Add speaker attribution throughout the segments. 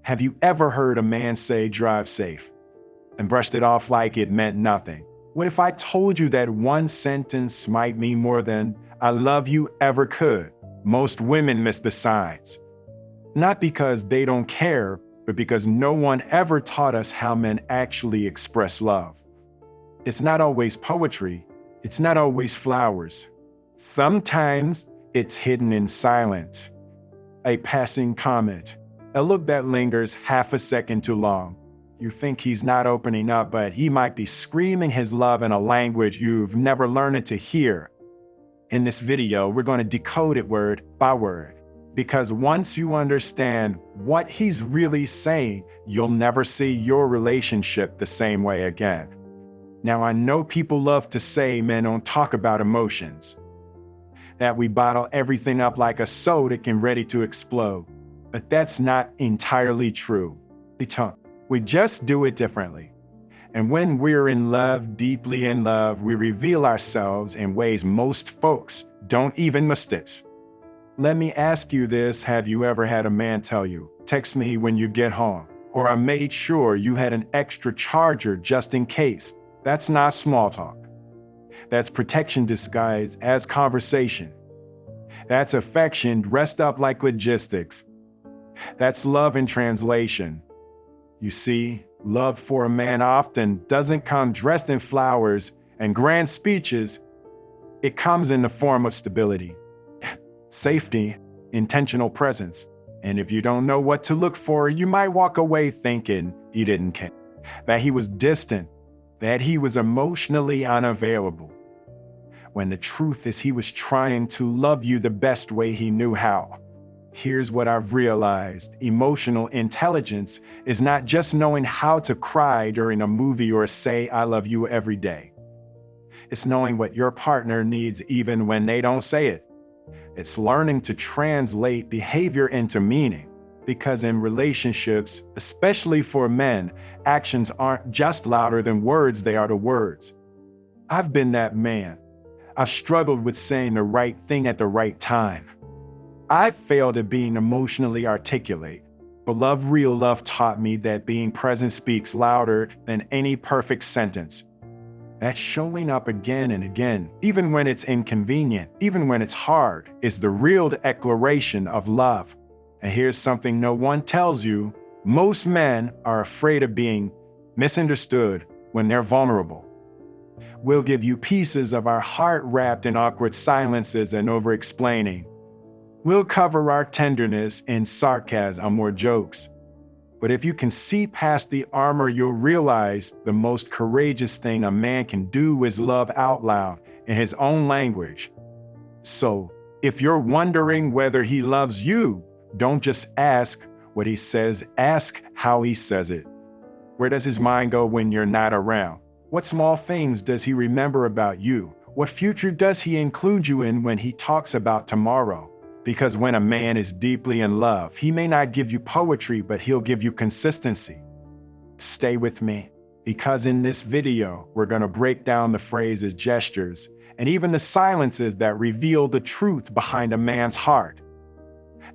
Speaker 1: Have you ever heard a man say drive safe and brushed it off like it meant nothing? What if I told you that one sentence might mean more than I love you ever could? Most women miss the signs. Not because they don't care, but because no one ever taught us how men actually express love. It's not always poetry. It's not always flowers. Sometimes it's hidden in silence. A passing comment, a look that lingers half a second too long. You think he's not opening up, but he might be screaming his love in a language you've never learned to hear. In this video, we're going to decode it word by word, because once you understand what he's really saying, you'll never see your relationship the same way again. Now, I know people love to say men don't talk about emotions, that we bottle everything up like a soda can ready to explode, but that's not entirely true. We just do it differently. And when we're in love, deeply in love, we reveal ourselves in ways most folks don't even mistake. Let me ask you this, have you ever had a man tell you, text me when you get home, or I made sure you had an extra charger just in case? That's not small talk. That's protection disguised as conversation. That's affection dressed up like logistics. That's love in translation. You see, love for a man often doesn't come dressed in flowers and grand speeches. It comes in the form of stability, safety, intentional presence. And if you don't know what to look for, you might walk away thinking he didn't care, that he was distant, that he was emotionally unavailable, when the truth is he was trying to love you the best way he knew how. Here's what I've realized. Emotional intelligence is not just knowing how to cry during a movie or say I love you every day. It's knowing what your partner needs even when they don't say it. It's learning to translate behavior into meaning. Because in relationships, especially for men, actions aren't just louder than words, they are the words. I've been that man. I've struggled with saying the right thing at the right time. I failed at being emotionally articulate, but real love taught me that being present speaks louder than any perfect sentence. That showing up again and again, even when it's inconvenient, even when it's hard, is the real declaration of love. And here's something no one tells you. Most men are afraid of being misunderstood when they're vulnerable. We'll give you pieces of our heart wrapped in awkward silences and over-explaining. We'll cover our tenderness in sarcasm or jokes. But if you can see past the armor, you'll realize the most courageous thing a man can do is love out loud in his own language. So, if you're wondering whether he loves you, don't just ask what he says, ask how he says it. Where does his mind go when you're not around? What small things does he remember about you? What future does he include you in when he talks about tomorrow? Because when a man is deeply in love, he may not give you poetry, but he'll give you consistency. Stay with me, because in this video, we're going to break down the phrases, gestures, and even the silences that reveal the truth behind a man's heart.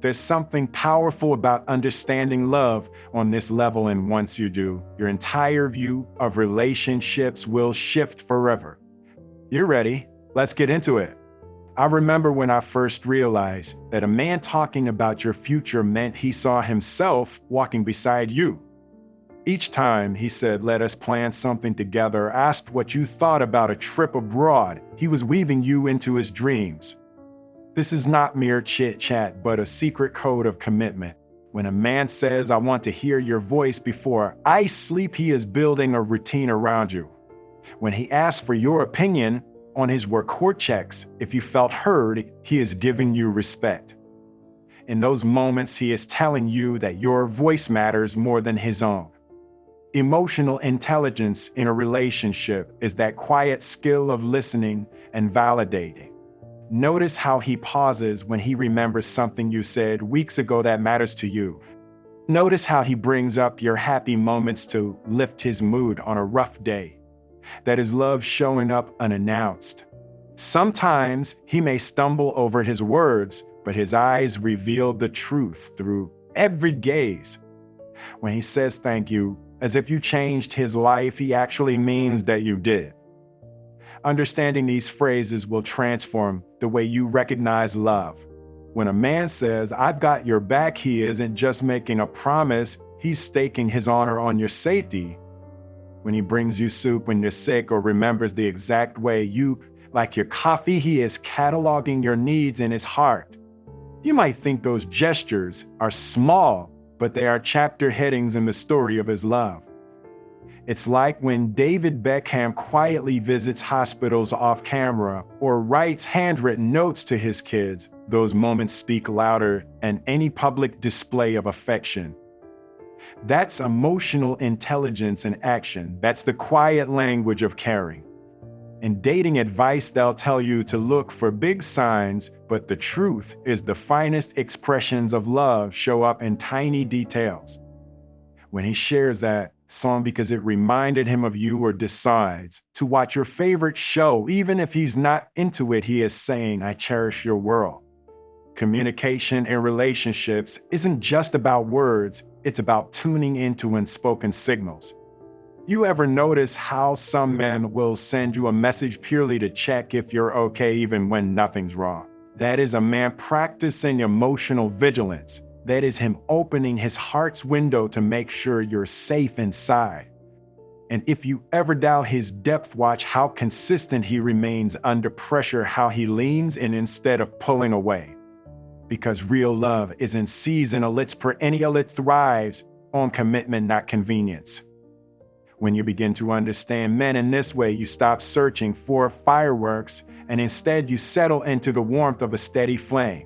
Speaker 1: There's something powerful about understanding love on this level, and once you do, your entire view of relationships will shift forever. You're ready? Let's get into it. I remember when I first realized that a man talking about your future meant he saw himself walking beside you. Each time he said, "Let us plan something together," asked what you thought about a trip abroad, he was weaving you into his dreams. This is not mere chit-chat, but a secret code of commitment. When a man says, "I want to hear your voice before I sleep," he is building a routine around you. When he asks for your opinion on his work checks, if you felt heard, he is giving you respect. In those moments, he is telling you that your voice matters more than his own. Emotional intelligence in a relationship is that quiet skill of listening and validating. Notice how he pauses when he remembers something you said weeks ago that matters to you. Notice how he brings up your happy moments to lift his mood on a rough day. That is love showing up unannounced. Sometimes he may stumble over his words, but his eyes reveal the truth through every gaze. When he says thank you, as if you changed his life, he actually means that you did. Understanding these phrases will transform the way you recognize love. When a man says, "I've got your back," he isn't just making a promise, he's staking his honor on your safety. When he brings you soup when you're sick or remembers the exact way you like your coffee, he is cataloging your needs in his heart. You might think those gestures are small, but they are chapter headings in the story of his love. It's like when David Beckham quietly visits hospitals off camera or writes handwritten notes to his kids. Those moments speak louder than any public display of affection. That's emotional intelligence in action. That's the quiet language of caring. In dating advice, they'll tell you to look for big signs, but the truth is the finest expressions of love show up in tiny details. When he shares that song because it reminded him of you or decides to watch your favorite show, even if he's not into it, he is saying, "I cherish your world." Communication in relationships isn't just about words, it's about tuning into unspoken signals. You ever notice how some men will send you a message purely to check if you're okay even when nothing's wrong? That is a man practicing emotional vigilance. That is him opening his heart's window to make sure you're safe inside. And if you ever doubt his depth, watch how consistent he remains under pressure, how he leans in instead of pulling away. Because real love isn't seasonal, it's perennial, it thrives on commitment, not convenience. When you begin to understand men in this way, you stop searching for fireworks and instead you settle into the warmth of a steady flame.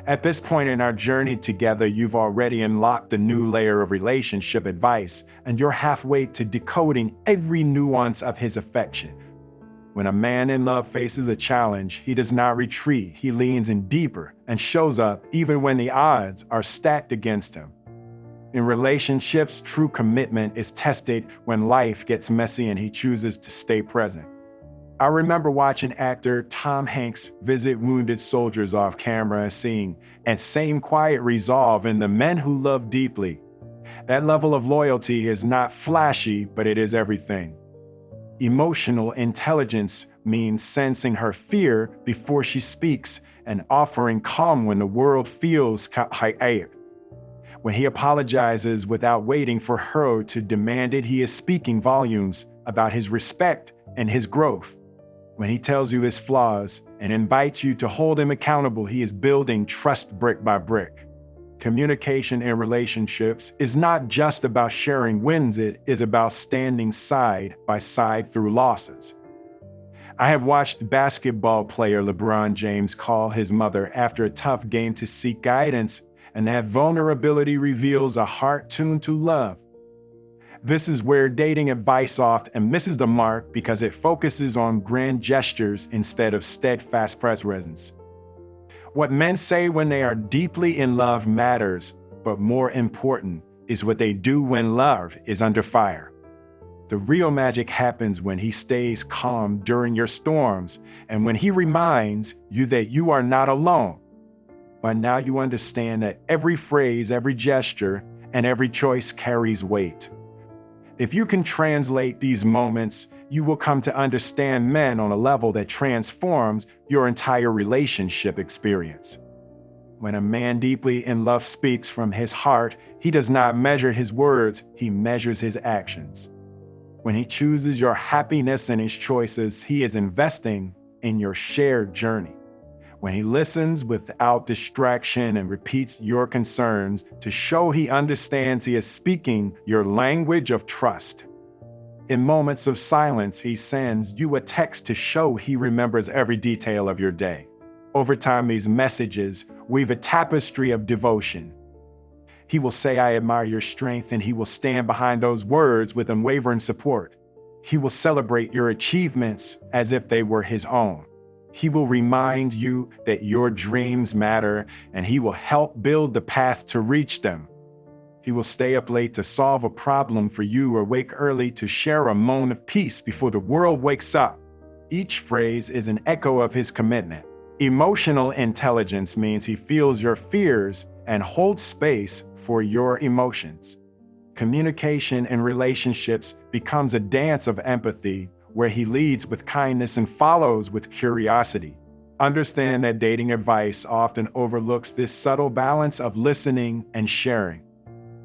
Speaker 1: At this point in our journey together, you've already unlocked a new layer of relationship advice, and you're halfway to decoding every nuance of his affection. When a man in love faces a challenge, he does not retreat. He leans in deeper and shows up even when the odds are stacked against him. In relationships, true commitment is tested when life gets messy and he chooses to stay present. I remember watching actor Tom Hanks visit wounded soldiers off camera and seeing that same quiet resolve in the men who love deeply. That level of loyalty is not flashy, but it is everything. Emotional intelligence means sensing her fear before she speaks and offering calm when the world feels chaotic. When he apologizes without waiting for her to demand it, he is speaking volumes about his respect and his growth. When he tells you his flaws and invites you to hold him accountable, he is building trust brick by brick. Communication in relationships is not just about sharing wins, it is about standing side by side through losses. I have watched basketball player LeBron James call his mother after a tough game to seek guidance, and that vulnerability reveals a heart tuned to love. This is where dating advice often misses the mark because it focuses on grand gestures instead of steadfast presence. What men say when they are deeply in love matters, but more important is what they do when love is under fire. The real magic happens when he stays calm during your storms and when he reminds you that you are not alone. By now you understand that every phrase, every gesture, and every choice carries weight. If you can translate these moments, you will come to understand men on a level that transforms your entire relationship experience. When a man deeply in love speaks from his heart, he does not measure his words, he measures his actions. When he chooses your happiness and his choices, he is investing in your shared journey. When he listens without distraction and repeats your concerns to show he understands, he is speaking your language of trust. In moments of silence, he sends you a text to show he remembers every detail of your day. Over time, these messages weave a tapestry of devotion. He will say, "I admire your strength," and he will stand behind those words with unwavering support. He will celebrate your achievements as if they were his own. He will remind you that your dreams matter, and he will help build the path to reach them. He will stay up late to solve a problem for you or wake early to share a moment of peace before the world wakes up. Each phrase is an echo of his commitment. Emotional intelligence means he feels your fears and holds space for your emotions. Communication in relationships becomes a dance of empathy where he leads with kindness and follows with curiosity. Understand that dating advice often overlooks this subtle balance of listening and sharing.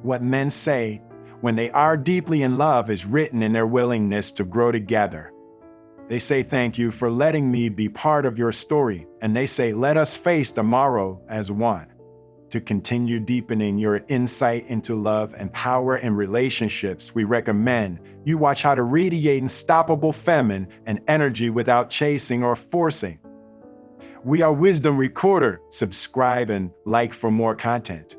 Speaker 1: What men say when they are deeply in love is written in their willingness to grow together. They say, "Thank you for letting me be part of your story." And they say, "Let us face tomorrow as one." To continue deepening your insight into love and power in relationships, we recommend you watch How to Radiate Unstoppable Feminine and Energy Without Chasing or Forcing. We are Wisdom Recorder. Subscribe and like for more content.